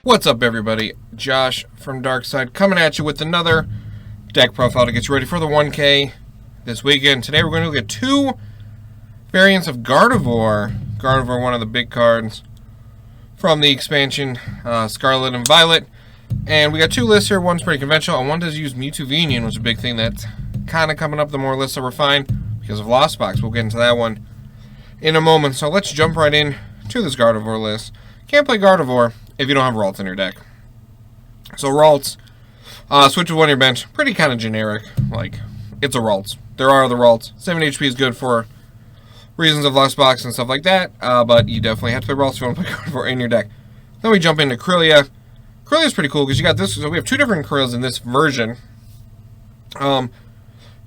What's up, everybody? Josh from Darkside coming at you with another deck profile to get you ready for the 1K this weekend. Today we're going to look at two variants of Gardevoir. Gardevoir, one of the big cards from the expansion, Scarlet and Violet. And we got two lists here. One's pretty conventional, and one does use Mewtwo V-Union, which is a big thing that's kind of coming up the more lists that refine because of Lost Box. We'll get into that one in a moment. So let's jump right in to this Gardevoir list. Can't play Gardevoir if you don't have Ralts in your deck. So Ralts, switch with one on your bench. Pretty kind of generic. Like, it's a Ralts. There are other Ralts. 7 HP is good for reasons of Lost Box and stuff like that, but you definitely have to play Ralts if you want to play Gardevoir in your deck. Then we jump into Corellia. Corellia is pretty cool because you got this. So we have two different Corellias in this version.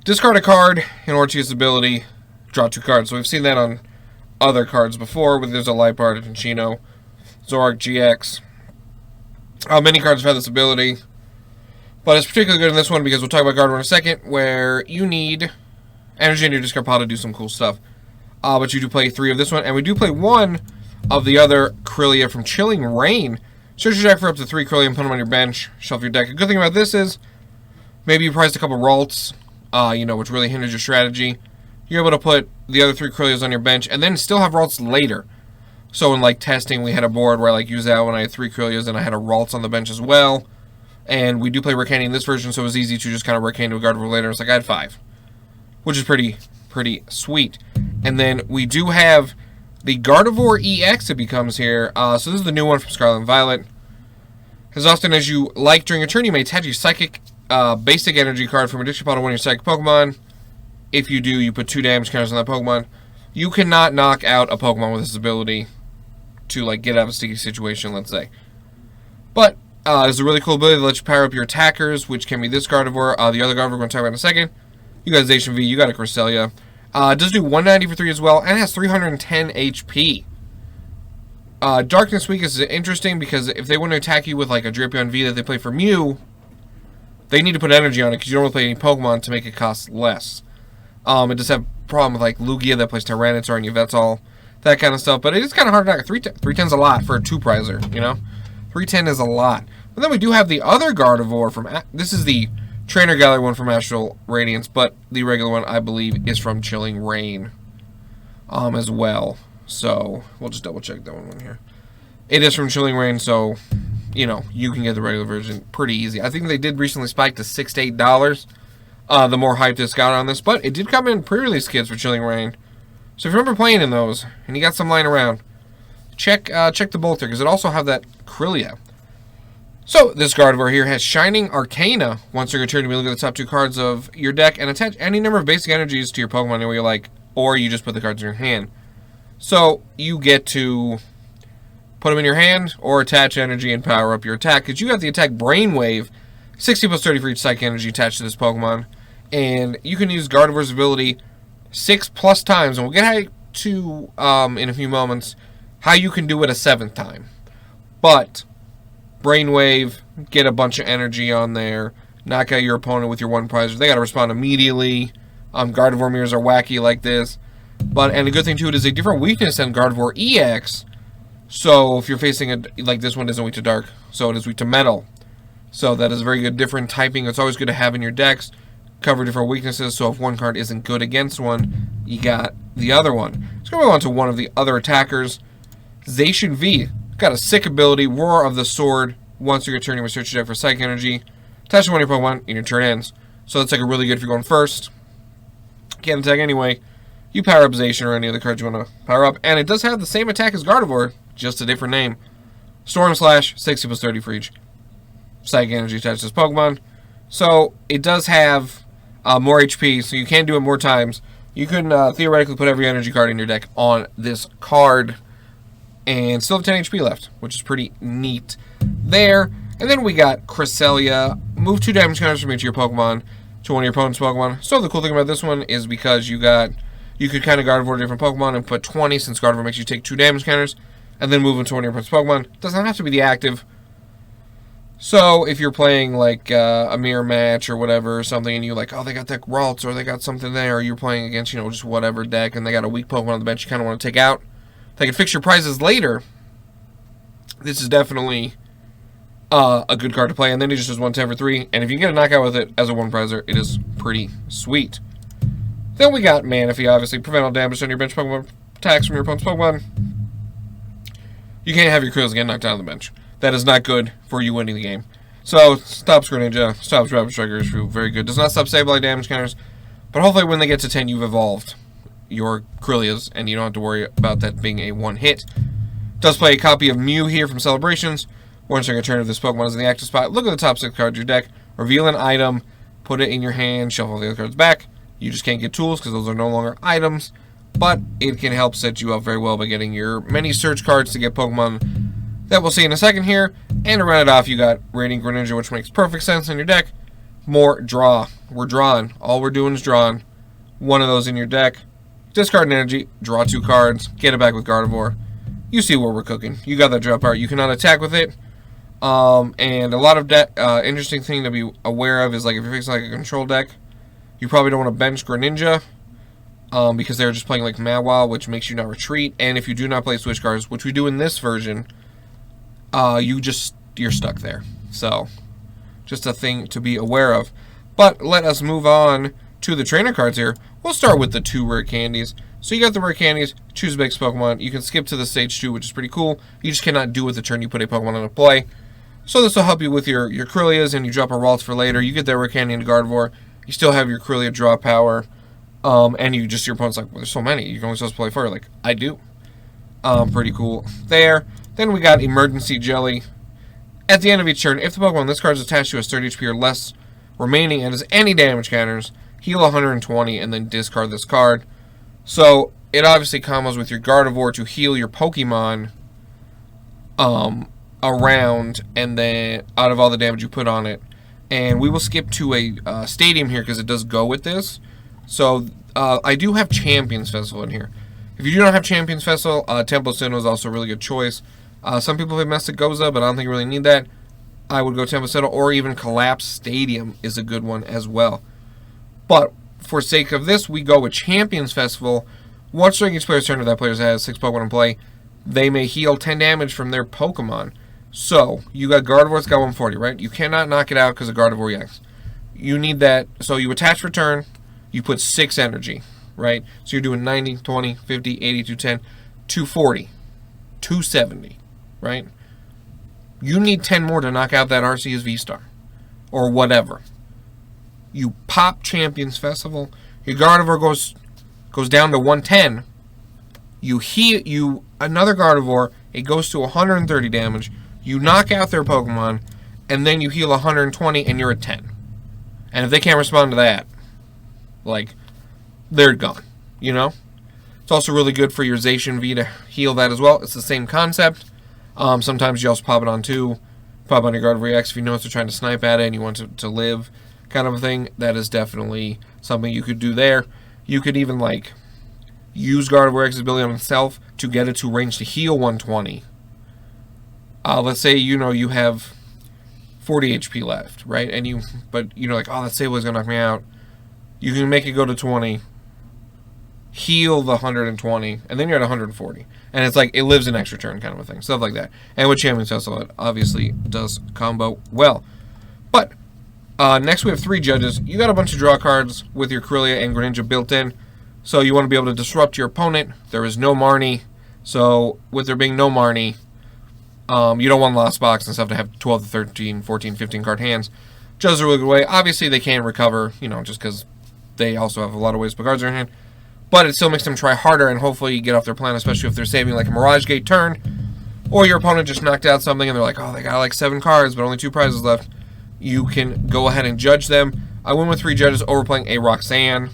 Discard a card in order to use the ability, draw two cards. So we've seen that on other cards before, where there's a Liepard, a Tinchino, Zoroark GX. Many cards have had this ability, but it's particularly good in this one because we'll talk about Gardevoir in a second, where you need energy in your discard pile to do some cool stuff. But you do play 3 of this one, and we do play 1 of the other Corellia from Chilling Reign. Search your deck for up to 3 Corellia and put them on your bench. Shuffle your deck. A good thing about this is maybe you priced a couple Ralts, which really hinders your strategy. You're able to put the other 3 Corellias on your bench and then still have Ralts later. So in like testing, we had a board where I used that when I had 3 Corellias and I had a Ralts on the bench as well. And we do play Rick Haney in this version, so it was easy to just kind of Rick Haney to a Gardevoir later. It's like I had 5, which is pretty sweet. And then we do have the Gardevoir EX it becomes here. So this is the new one from Scarlet and Violet. As often as you like during a turn, you may attach your Psychic basic energy card from a discard pile to one of your Psychic Pokemon. If you do, you put 2 damage counters on that Pokemon. You cannot knock out a Pokemon with this ability to get out of a sticky situation, let's say. But it's a really cool ability that lets you power up your attackers, which can be this Gardevoir. The other Gardevoir we're going to talk about in a second. You got a Zacian V, you got a Corellia. It does do 190 for 3 as well, and it has 310 HP. Darkness Weakness is interesting because if they want to attack you with a Drapion V that they play for Mew, they need to put energy on it because you don't really play any Pokemon to make it cost less. It does have a problem with Lugia that plays Tyranitar and Yveltal, that kind of stuff, but it is kind of hard to knock. 310 is a lot for a 2-prizer, 310 is a lot. But then we do have the other Gardevoir from, this is the Trainer Gallery one from Astral Radiance, but the regular one, I believe, is from Chilling Reign as well. So, we'll just double check that one here. It is from Chilling Reign, so, you can get the regular version pretty easy. I think they did recently spike to $6 to $8, the more hype this got on this, but it did come in pre-release kits for Chilling Reign. So if you remember playing in those, and you got some lying around, check the Bolter, because it also have that Corellia. So, this Gardevoir here has Shining Arcana. Once you're turn, you may look at the top 2 cards of your deck and attach any number of basic energies to your Pokemon anywhere you like, or you just put the cards in your hand. So, you get to put them in your hand, or attach energy and power up your attack, because you have the attack Brainwave, 60 plus 30 for each psychic energy attached to this Pokemon, and you can use Gardevoir's ability 6+ times, and we'll get to, in a few moments, how you can do it a 7th time. But Brainwave, get a bunch of energy on there, knock out your opponent with your 1-prizer. They got to respond immediately. Gardevoir mirrors are wacky like this. And the good thing, too, it is a different weakness than Gardevoir EX. So if you're facing this one isn't weak to dark, so it is weak to metal. So that is a very good different typing. It's always good to have in your decks. Cover different weaknesses, so if one card isn't good against one, you got the other one. Let's go on to one of the other attackers. Zacian V. Got a sick ability, Roar of the Sword. Once you're turning, you search your deck for Psychic Energy. Attach to one of your Pokemon, and your turn ends. So that's a really good if you're going first. Can't attack anyway. You power up Zacian or any other card you want to power up. And it does have the same attack as Gardevoir, just a different name. Storm Slash, 60 plus 30 for each Psychic Energy attached to this Pokemon. So it does have more HP, so you can do it more times. You can theoretically put every energy card in your deck on this card and still have 10 HP left, which is pretty neat there. And then we got Corellia. Move 2 damage counters from each of your Pokemon to one of your opponent's Pokemon. So the cool thing about this one is because you could kind of Gardevoir a different Pokemon and put 20, since Gardevoir makes you take 2 damage counters, and then move them to one of your opponent's Pokemon. Doesn't have to be the active. So if you're playing a mirror match or whatever or something, and you oh, they got that Ralts or they got something there, or you're playing against just whatever deck, and they got a weak Pokemon on the bench you kind of want to take out, they can fix your prizes later. This is definitely a good card to play. And then he just does 110 for 3. And if you can get a knockout with it as a 1-prizer, it is pretty sweet. Then we got Manaphy, obviously. Prevent all damage on your bench Pokemon attacks from your opponent's Pokemon. You can't have your Krill's get knocked down on the bench. That is not good for you winning the game. So, stops Greninja, stops Rapid Strikers, very good. Does not stop Sableye damage counters, but hopefully when they get to 10, you've evolved your Krillias, and you don't have to worry about that being a one-hit. Does play a copy of Mew here from Celebrations. Once during a turn, if this Pokemon is in the active spot, look at the top 6 cards of your deck, reveal an item, put it in your hand, shuffle the other cards back. You just can't get tools because those are no longer items, but it can help set you up very well by getting your many search cards to get Pokemon that we'll see in a second here. And to round it off, you got Radiant Greninja, which makes perfect sense in your deck. More draw. We're drawing. All we're doing is drawing. One of those in your deck. Discard an energy, draw 2 cards, get it back with Gardevoir. You see where we're cooking. You got that draw power. You cannot attack with it. And a lot of interesting thing to be aware of is, like, if you're facing like a control deck, you probably don't want to bench Greninja. Because they're just playing like Mawile, which makes you not retreat. And if you do not play switch cards, which we do in this version, you're stuck there. So, just a thing to be aware of. But let us move on to the trainer cards here. We'll start with the 2 rare candies. So you got the rare candies, choose a base Pokemon. You can skip to the stage 2, which is pretty cool. You just cannot do with the turn you put a Pokemon on a play. So this will help you with your Krillias, and you drop a Ralts for later. You get that rare candy into Gardevoir. You still have your Krillia draw power. And your opponent's like, well, there's so many. You're only supposed to play 4. Like, I do. Pretty cool there. Then we got Emergency Jelly. At the end of each turn, if the Pokemon on this card is attached to a 30 HP or less remaining and has any damage counters, heal 120 and then discard this card. So it obviously combos with your Gardevoir to heal your Pokemon around, and then out of all the damage you put on it. And we will skip to a stadium here because it does go with this. So I do have Champions Festival in here. If you do not have Champions Festival, Temple Sinnoh is also a really good choice. Some people play Mystic Goza, but I don't think you really need that. I would go Temple Sinnoh, or even Collapse Stadium is a good one as well. But for sake of this, we go with Champions Festival. Once during each player's turn, if that player has 6 Pokemon in play, they may heal 10 damage from their Pokemon. So, you got Gardevoir's got 140, right? You cannot knock it out because of Gardevoir EX. You need that. So you attach for turn, you put 6 energy, right? So you're doing 90, 20, 50, 80, 210, 240, 270, right? You need 10 more to knock out that Arceus V-Star, or whatever. You pop Champions Festival, your Gardevoir goes down to 110, you heal another Gardevoir, it goes to 130 damage, you knock out their Pokemon, and then you heal 120 and you're at 10. And if they can't respond to that, like, they're gone, you know? It's also really good for your Zacian V to heal that as well. It's the same concept. Sometimes you also pop it on 2. Pop on your Gardevoir EX if you notice they're trying to snipe at it and you want to live, kind of a thing. That is definitely something you could do there. You could even, like, use Gardevoir EX's ability on itself to get it to range to heal 120. Let's say, you have 40 HP left, right? But like, oh, that Sable's gonna knock me out. You can make it go to 20, heal the 120, and then you're at 140. And it's like, it lives an extra turn kind of a thing. Stuff like that. And with Champions Festival, it obviously does combo well. But, next we have 3 judges. You got a bunch of draw cards with your Krillia and Greninja built in. So you want to be able to disrupt your opponent. There is no Marnie. So, with there being no Marnie, you don't want Lost Box and stuff to have 12 to 13, 14, 15 card hands. Judges are a really good way. Obviously, they can't recover, just because they also have a lot of ways to put cards in their hand. But it still makes them try harder and hopefully get off their plan, especially if they're saving like a Mirage Gate turn, or your opponent just knocked out something and they're like, oh, they got like 7 cards, but only 2 prizes left. You can go ahead and judge them. I went with 3 judges, overplaying a Roxanne.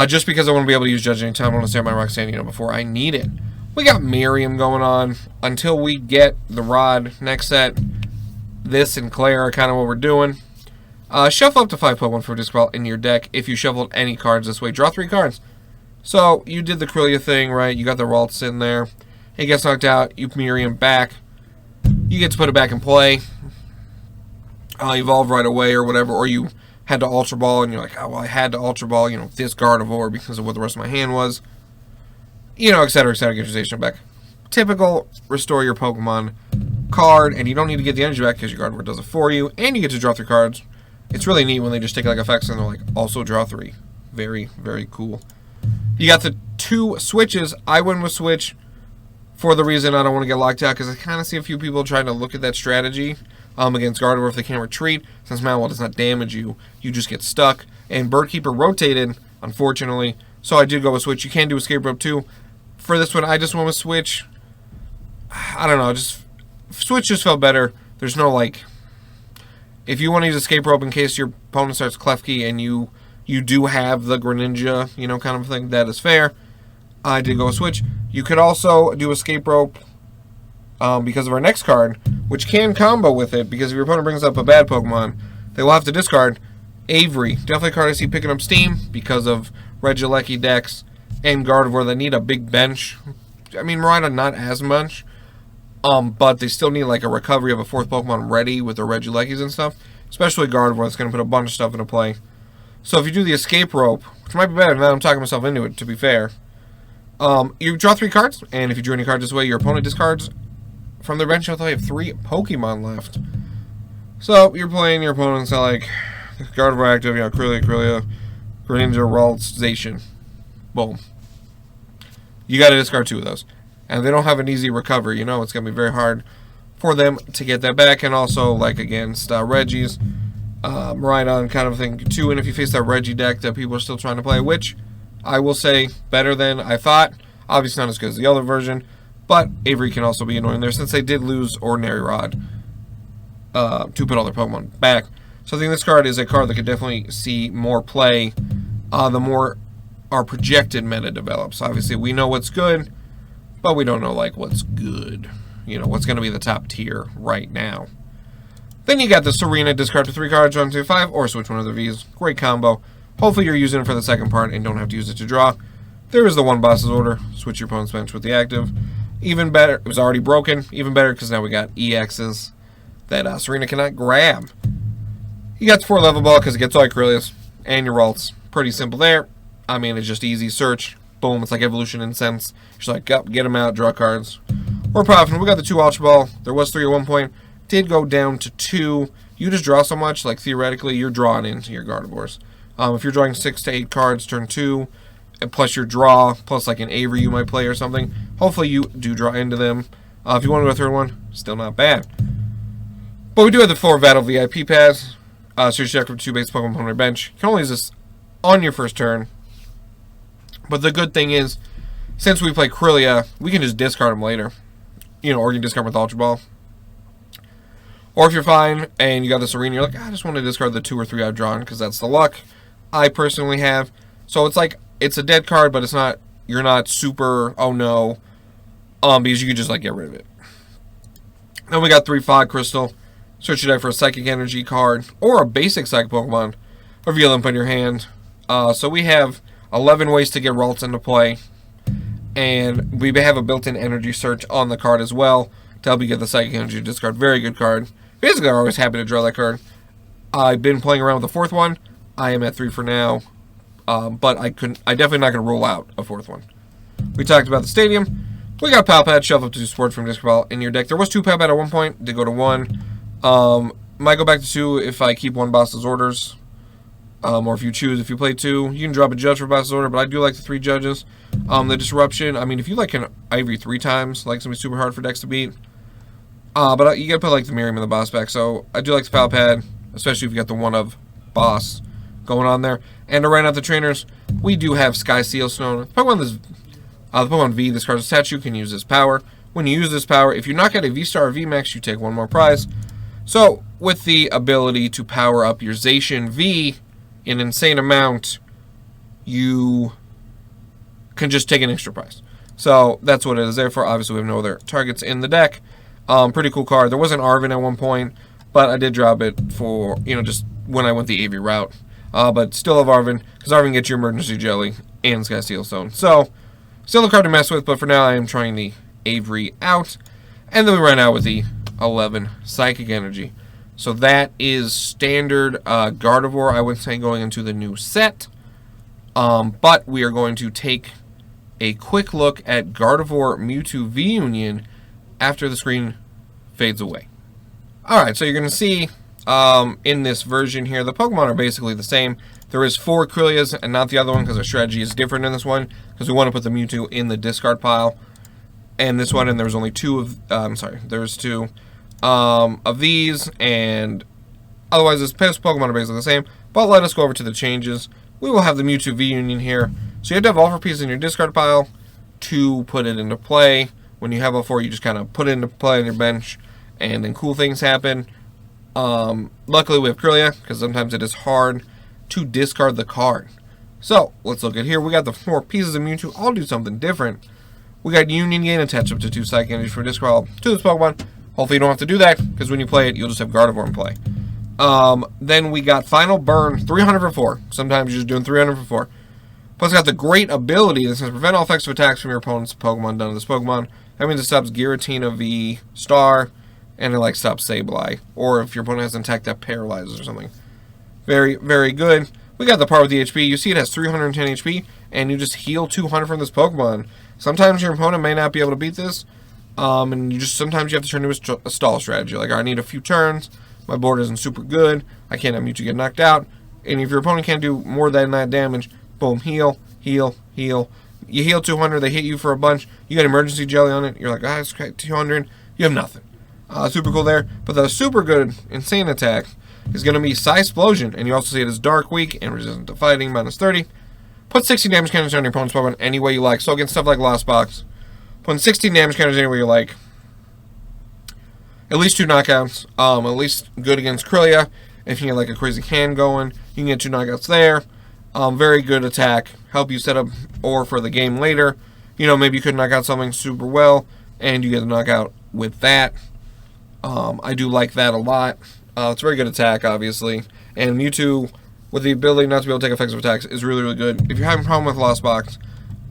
Just because I want to be able to use Judge anytime. I want to start my Roxanne, before I need it. We got Miriam going on until we get the Rod next set. This and Claire are kind of what we're doing. Shuffle up to 5 Pokemon for Dispel in your deck. If you shuffled any cards this way, draw 3 cards. So, you did the Krillia thing, right? You got the Ralts in there. He gets knocked out. You Miriam back. You get to put it back in play. Evolve right away or whatever. Or you had to Ultra Ball and you're like, oh, well, I had to Ultra Ball, this Gardevoir because of what the rest of my hand was. Etc., etc. Get your Zacian back. Typical restore your Pokemon card, and you don't need to get the energy back because your Gardevoir does it for you, and you get to draw 3 cards. It's really neat when they just take like effects and they're like, also draw 3. Very, very cool. You got the 2 switches. I went with switch for the reason I don't want to get locked out, because I kind of see a few people trying to look at that strategy against Gardevoir if they can't retreat. Since Malwell does not damage you, you just get stuck. And Birdkeeper rotated, unfortunately, so I did go with switch. You can do escape rope too. For this one, I just went with switch. I don't know, just switch just felt better. There's no like, if you want to use escape rope in case your opponent starts Klefki and you do have the Greninja, you know, kind of thing, that is fair. I did go with switch. You could also do escape rope because of our next card, which can combo with it, because if your opponent brings up a bad Pokemon, they will have to discard Avery. Definitely a card I see picking up steam because of Regieleki decks and Gardevoir that need a big bench. I mean, Miraida not as much, but they still need like a recovery of a 4th Pokemon ready with their Regielekis and stuff. Especially Gardevoir, that's going to put a bunch of stuff into play. So if you do the escape rope, which might be better now I'm talking myself into it, to be fair, you draw 3 cards, and if you drew any cards this way, your opponent discards from their bench until they have 3 Pokemon left. So you're playing your opponent's like Gardevoir active, you know, Krylia, Greninja, Raltsation. Boom. You got to discard 2 of those. And they don't have an easy recovery, you know, it's going to be very hard for them to get that back. And also, like against Reggie's, Miraidon kind of thing too. And if you face that Reggie deck that people are still trying to play, which I will say better than I thought. Obviously not as good as the other version, but Avery can also be annoying there since they did lose Ordinary Rod to put all their Pokemon back. So I think this card is a card that could definitely see more play the more our projected meta develops. Obviously we know what's good, but we don't know like what's good. You know, what's going to be the top tier right now. Then you got the Serena, discard to 3 cards, 1, 2, 5, or switch one of the V's. Great combo. Hopefully you're using it for the second part and don't have to use it to draw. There is the 1 boss's order. Switch your opponent's bench with the active. Even better, it was already broken. Even better because now we got EXs that Serena cannot grab. You got the 4 level ball because it gets all your Krylias and your Ralts. Pretty simple there. I mean, it's just easy search. Boom, it's like Evolution Incense. Just like, get them out, draw cards. We're profitable. We got the 2 Ultra Ball. There was 3 at one point. Did go down to 2. You just draw so much, like theoretically, you're drawing into your Gardevoirs. If you're drawing 6 to 8 cards turn 2, and plus your draw, plus like an Avery you might play or something, hopefully you do draw into them. If you want to go a 3rd one, still not bad. But we do have the 4 Battle VIP pads. So you check for 2 base Pokemon on your bench. You can only use this on your first turn. But the good thing is, since we play Krylia, we can just discard them later. You know, or you can discard them with Ultra Ball. Or if you're fine and you got this Arena, you're like, I just want to discard the 2 or 3 I've drawn because that's the luck I personally have. So it's like, it's a dead card, but it's not, you're not super, oh no, because you can just like get rid of it. Then we got 3 Fog Crystal. Search your deck for a Psychic Energy card or a basic Psychic Pokemon. Reveal them in your hand. So we have 11 ways to get Ralts into play. And we have a built-in energy search on the card as well to help you get the Psychic Energy discard. Very good card. Basically, I'm always happy to draw that card. I've been playing around with the 4th one. I am at 3 for now. But I definitely not going to rule out a 4th one. We talked about the stadium. We got Palpad, shuffle up to 2 Sport from Disc Ball in your deck. There was 2 Palpad at one point. Did go to 1. Might go back to 2 if I keep 1 Boss's Orders. Or if you choose, if you play 2, you can drop a Judge for Boss's Order, but I do like the 3 Judges. The Disruption, I mean, if you like an Ivory 3 times, like, it's going to be super hard for decks to beat. But you got to put, like, the Miriam in the Boss back, so I do like the Palpad, especially if you got the 1 of Boss going on there. And to round out the trainers, we do have Sky Seal Stone. The Pokemon V, this card's attached, you can use this power. When you use this power, if you knock out a V-Star or V-Max, you take 1 more prize. So, with the ability to power up your Zacian V in an insane amount, you can just take an extra prize. So, that's what it is there for. Obviously, we have no other targets in the deck. Pretty cool card. There was an Arvin at one point, but I did drop it for, you know, just when I went the Avery route. But still have Arvin, because Arvin gets your Emergency Jelly and Sky Seal Stone. So, still a card to mess with, but for now I am trying the Avery out. And then we ran out with the 11 Psychic Energy. So that is standard Gardevoir, I would say, going into the new set. But we are going to take a quick look at Gardevoir Mewtwo V-Union after the screen fades away. Alright, so you're going to see in this version here, the Pokemon are basically the same. There is 4 Kirlias and not the other one because our strategy is different in this one, because we want to put the Mewtwo in the discard pile. And this one, and there was only 2 of, there's 2 of these, and otherwise this Pokemon are basically the same. But let us go over to the changes. We will have the Mewtwo V-Union here. So you have to have all 4 pieces in your discard pile to put it into play. When you have all 4, you just kind of put it into play on your bench, and then cool things happen. Luckily we have Kirlia, because sometimes it is hard to discard the card. So, let's look at here. We got the 4 pieces of Mewtwo. I'll do something different. We got Union Gain attached up to 2 psychic energies for discard to this Pokemon. Hopefully you don't have to do that, because when you play it, you'll just have Gardevoir in play. Then we got Final Burn, 300 for 4. Sometimes you're just doing 300 for 4. Plus, got the great ability that says prevent all effects of attacks from your opponent's Pokemon done to this Pokemon. That means it stops Giratina V Star, and it like stops Sableye. Or if your opponent has an attack that paralyzes or something. Very, very good. We got the part with the HP. You see it has 310 HP, and you just heal 200 from this Pokemon. Sometimes your opponent may not be able to beat this, and sometimes you have to turn to a stall strategy. Like, I need a few turns. My board isn't super good. I can't have Mewtwo get knocked out. And if your opponent can't do more than that damage, boom, heal, heal, heal. You heal 200, they hit you for a bunch. You got emergency jelly on it. You're like, it's 200. You have nothing. Super cool there. But the super good, insane attack is going to be Psy-Splosion. And you also see it as Dark, Weak, and Resistant to Fighting, minus 30. Put 16 damage counters on your opponent's Pokemon any way you like. So against stuff like Lost Box, putting 16 damage counters any way you like. At least 2 knockouts. At least good against Kirlia. If you get like a crazy hand going, you can get 2 knockouts there. Very good attack. Help you set up or for the game later. You know, maybe you could knock out something super well, and you get a knockout with that. I do like that a lot. It's a very good attack, obviously. And Mewtwo, with the ability not to be able to take effects of attacks, is really, really good. If you're having a problem with Lost Box,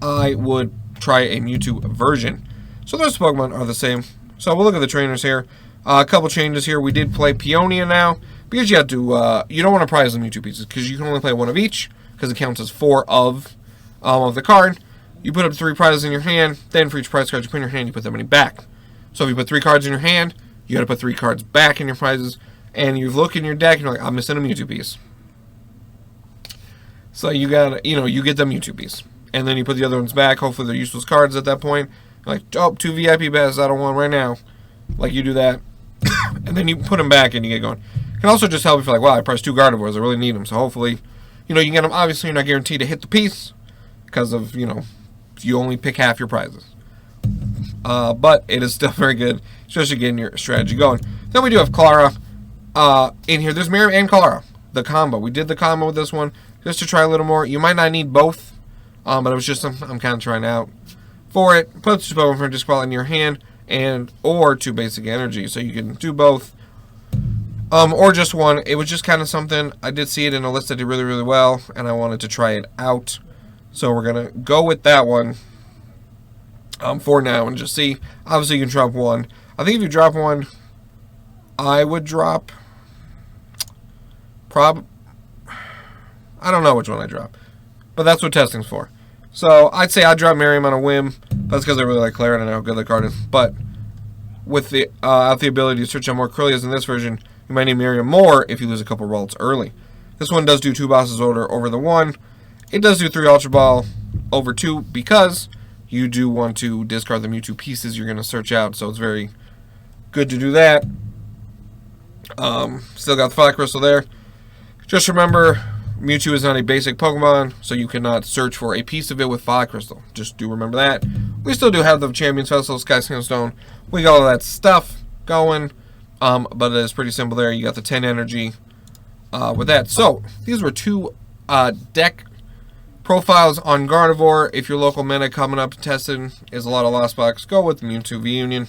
I would try a Mewtwo version. So those Pokemon are the same. So we'll look at the trainers here. A couple changes here. We did play Peonia now, because you have to, you don't want to prize the Mewtwo pieces, because you can only play 1 of each, because it counts as 4 of the card. You put up 3 prizes in your hand, then for each prize card you put in your hand, you put that many back. So if you put 3 cards in your hand, you got to put 3 cards back in your prizes, and you look in your deck and you're like, I'm missing a Mewtwo piece. So you got to, you get the Mewtwo piece. And then you put the other ones back. Hopefully they're useless cards at that point. You're like, oh, 2 VIP bass, I don't want right now. Like, you do that. And then you put them back and you get going. It can also just help if you're like, wow, I priced 2 Gardevoirs, I really need them. So hopefully, you can get them. Obviously, you're not guaranteed to hit the piece, because of, you only pick half your prizes. But it is still very good, especially getting your strategy going. Then we do have Clara in here. There's Miriam and Clara, the combo. We did the combo with this one just to try a little more. You might not need both, but it was just I'm kind of trying out for it. Put 2 Pokemon from disqual in your hand, or 2 basic energy, so you can do both. Or just 1. It was just kind of something. I did see it in a list that did really, really well, and I wanted to try it out. So we're going to go with that one for now and just see. Obviously, you can drop 1. I think if you drop 1, I would drop... I don't know which one I drop. But that's what testing's for. So I'd say I'd drop Miriam on a whim. That's because I really like Clara and I know how good the card is. But with the ability to search out more Kirlias in this version, you might need Miriam more if you lose a couple rolls early. This one does do 2 bosses order over the 1. It does do 3 Ultra Ball over 2 because you do want to discard the Mewtwo pieces you're going to search out. So it's very good to do that. Still got the Fire Crystal there. Just remember, Mewtwo is not a basic Pokemon, so you cannot search for a piece of it with Fire Crystal. Just do remember that. We still do have the Champions Festival, Sky Sandstone. We got all that stuff going. But it is pretty simple there. You got the 10 energy with that. So, these were 2 deck profiles on Gardevoir. If your local meta coming up testing is a lot of Lost Box, go with Mewtwo V-Union.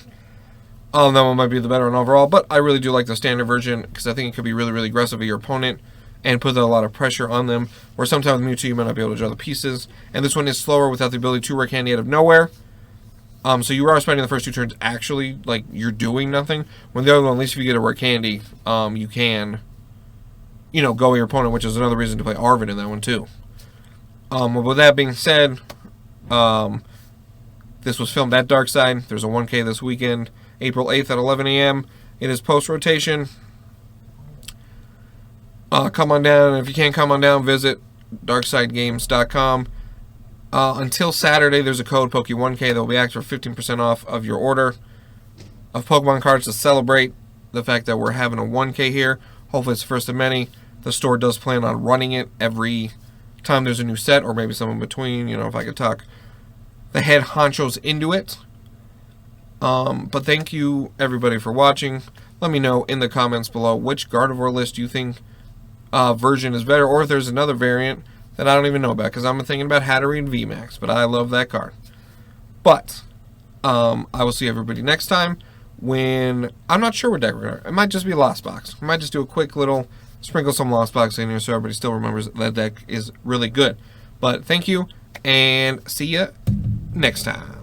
That one might be the better one overall, but I really do like the standard version because I think it could be really, really aggressive with your opponent and put a lot of pressure on them. Where sometimes with Mewtwo you might not be able to draw the pieces. And this one is slower without the ability to rare candy out of nowhere. So you are spending the first 2 turns actually, like, you're doing nothing. When the other one, at least if you get a rare candy, you can, go with your opponent, which is another reason to play Arvid in that one, too. With that being said, this was filmed at Darkside. There's a 1K this weekend, April 8th at 11 a.m. It is post-rotation. Come on down. If you can't come on down, visit darksidegames.com. Until Saturday, there's a code Poke1K that will be active for 15% off of your order of Pokemon cards to celebrate the fact that we're having a 1K here. Hopefully it's the first of many. The store does plan on running it every time there's a new set, or maybe some in between, you know, if I could talk the head honchos into it. But thank you, everybody, for watching. Let me know in the comments below which Gardevoir list you think version is better, or if there's another variant that I don't even know about, because I'm thinking about Hatterene and VMAX, but I love that card. But I will see everybody next time when I'm not sure what deck we're going to. It might just be Lost Box. I might just do a quick little sprinkle some Lost Box in here so everybody still remembers that deck is really good. But thank you, and see ya next time.